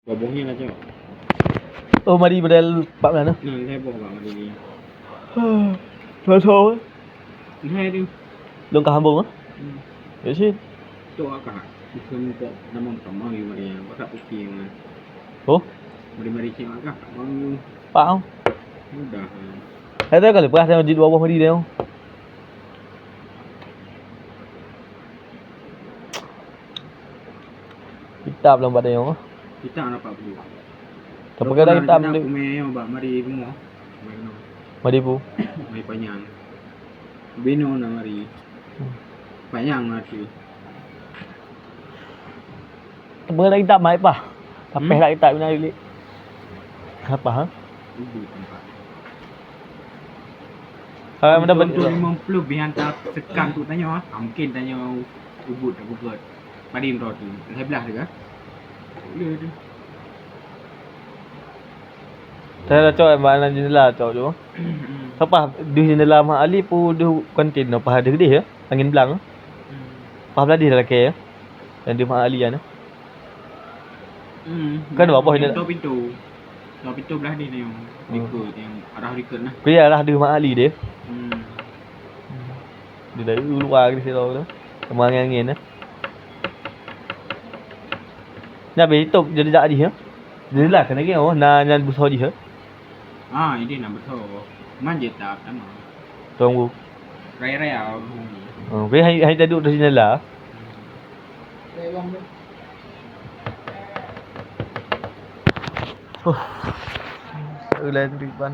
Bobongnya lah cok. Oh, mari model bab mana? Nah, saya bawa mari ni. Thôi thôi. Hai tu. Lông cả hambung á? Ya sih. Tu akak. Bukan kok nama utama ni mari yang pasal putih yang. Oh, Mari cik akak. Bang Pak không? mudah. Thế thế kalau beras yang di bawah mari dia. Hitam lambat dia. Kita nak apa pun. Tapi kadang hitam dia. dia. Aku main bak mari semua. Mari pu. Mari panjang. Beno nak mari. Panjang mari. Tapi kadang hitam mai pa. Sampai lah hitam ni lagi. Apa ha? Ubi tempat. Kalau mana benda 50 bihantar sekan tu tanya mungkin tanya ubud aku buat padim roti. Saya belah juga. Boleh tu. saya dah cakap mana jendela cakap tu. Apa di jendela Mak Ali pu di kantin apa ada gede ya? Angin belang. Apa beladih dah laki ya? Yang di Mak Ali kan. Kan apa ini? Pintu. Dua pintu belah ni yang ikut yang arah ikut lah. Biarlah di Mak Ali dia. Dia dari luar ke situ tu. Kemang angin ah. Nak betul jadi tak di ya? Jadi lah kan lagi oh na nyan busau di ya. Ah, ini nak betul. Manja tak sama. Tunggu. Raya-raya. Oh, we hai duduk di jendela. Oh. Ulan riban.